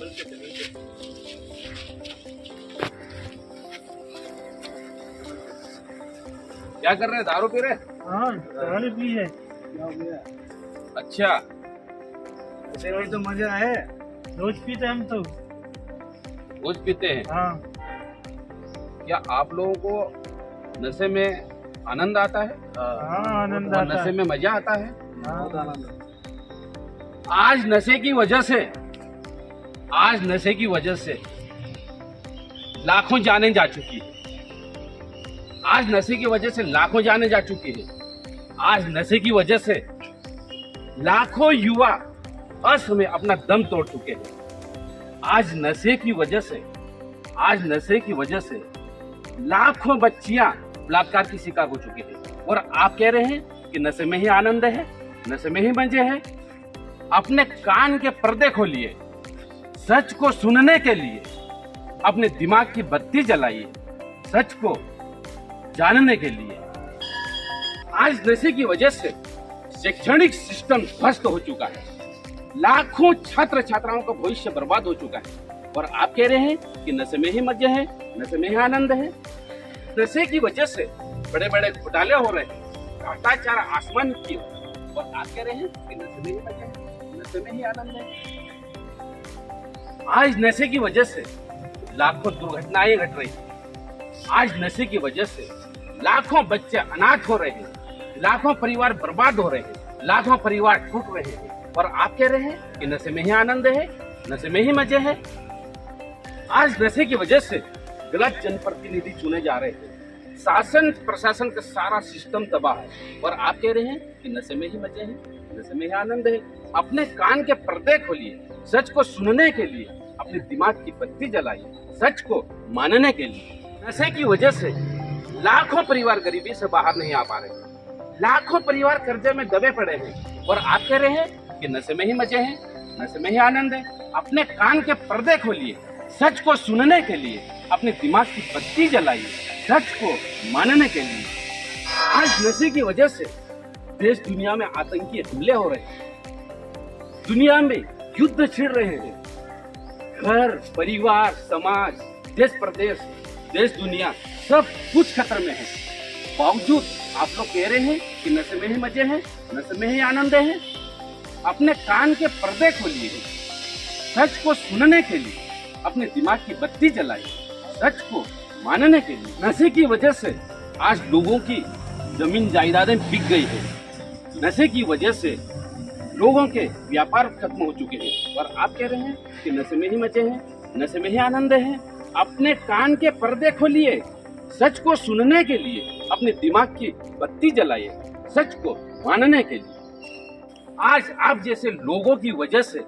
क्या कर रहे हैं? दारू पी रहे? हाँ, दारू पी है। अच्छा, ऐसे वही तो मजा है। रोज पीते हम तो। रोज पीते हैं? हाँ। क्या आप लोगों को नशे में आनंद आता है? हाँ, आनंद और आता नशे है। में मजा आता है? बहुत आनंद। आज नशे की वजह से लाखों जानें जा चुकी है। आज नशे की वजह से लाखों जानें जा चुकी है। आज नशे की वजह से लाखों युवा असम में अपना दम तोड़ चुके हैं। आज नशे की वजह से लाखों बच्चियां बलात्कार की शिकार हो चुकी हैं। और आप कह रहे हैं कि नशे में ही आनंद है, नशे में ही मजे है। अपने कान के पर्दे खोलिए, सच को सुनने के लिए अपने दिमाग की बत्ती जलाइए, सच को जानने के लिए। आज नशे की वजह से शैक्षणिक सिस्टम ध्वस्त हो चुका है। लाखों छात्र छात्राओं का भविष्य बर्बाद हो चुका है। और आप कह रहे हैं कि नशे में ही मजे है, नशे में ही आनंद है। नशे की वजह से बड़े बड़े घोटाले हो रहे हैं, भ्रष्टाचार आसमान की ओर। और आप कह रहे हैं कि नशे में ही मजे है, नशे में ही आनंद है। आज नशे की वजह से लाखों दुर्घटनाएं घट रही हैं। आज नशे की वजह से लाखों बच्चे अनाथ हो रहे हैं, लाखों परिवार बर्बाद हो रहे हैं, लाखों परिवार टूट रहे हैं। और आप कह रहे हैं कि नशे में ही आनंद है, नशे में ही मजे है। आज नशे की वजह से गलत जनप्रतिनिधि चुने जा रहे हैं, शासन प्रशासन का सारा सिस्टम तबाह है। और आप कह रहे हैं कि नशे में ही मजे हैं, नशे में ही आनंद है। अपने कान के पर्दे खोलिए, सच को सुनने के लिए अपने दिमाग की बत्ती जलाइए, सच को मानने के लिए। नशे की वजह से लाखों परिवार गरीबी से बाहर नहीं आ पा रहे, लाखों परिवार कर्जे में दबे पड़े हैं। और आप कह रहे हैं कि नशे में ही मजे हैं, नशे में ही आनंद है। अपने कान के पर्दे खोलिए, सच को सुनने के लिए अपने दिमाग की बत्ती जलाइए, सच को मानने के लिए। आज नशे की वजह से देश दुनिया में आतंकी हमले हो रहे हैं, दुनिया में युद्ध छिड़ रहे हैं। घर परिवार समाज देश प्रदेश देश दुनिया सब कुछ खतरे में है। बावजूद आप लोग कह रहे हैं कि नशे में ही मजे हैं, नशे में ही आनंद है। अपने कान के पर्दे खोलिए, सच को सुनने के लिए अपने दिमाग की बत्ती जलाइए, सच को मानने के लिए। नशे की वजह से आज लोगों की जमीन जायदादें बिक गई है। नशे की वजह से लोगों के व्यापार खत्म हो चुके हैं। और आप कह रहे हैं कि नशे में ही मजे हैं, नशे में ही आनंद है। अपने कान के पर्दे खोलिए, सच को सुनने के लिए अपने दिमाग की बत्ती जलाइए, सच को मानने के लिए। आज आप जैसे लोगों की वजह से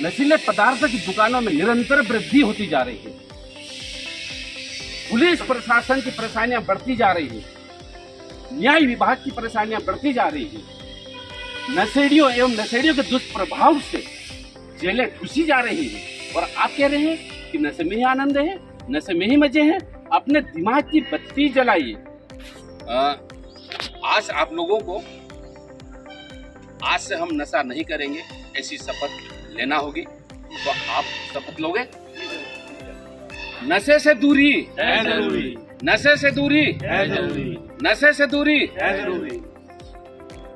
नशीले पदार्थों की दुकानों में निरंतर वृद्धि होती जा रही है। पुलिस प्रशासन की परेशानियां बढ़ती जा रही है, न्याय विभाग की परेशानियां बढ़ती जा रही है। नशेड़ियों एवं नशेड़ियों के दुष्प्रभाव से जेलें घुसी जा रही है। और आप कह रहे हैं कि नशे में ही आनंद है, नशे में ही मजे हैं। अपने दिमाग की बत्ती जलाइए। आज आप लोगों को आज से हम नशा नहीं करेंगे ऐसी शपथ लेना होगी। तो आप शपथ लोगे? नशे से दूरी है जरूरी, नशे से दूरी है जरूरी, नशे से दूरी है जरूरी।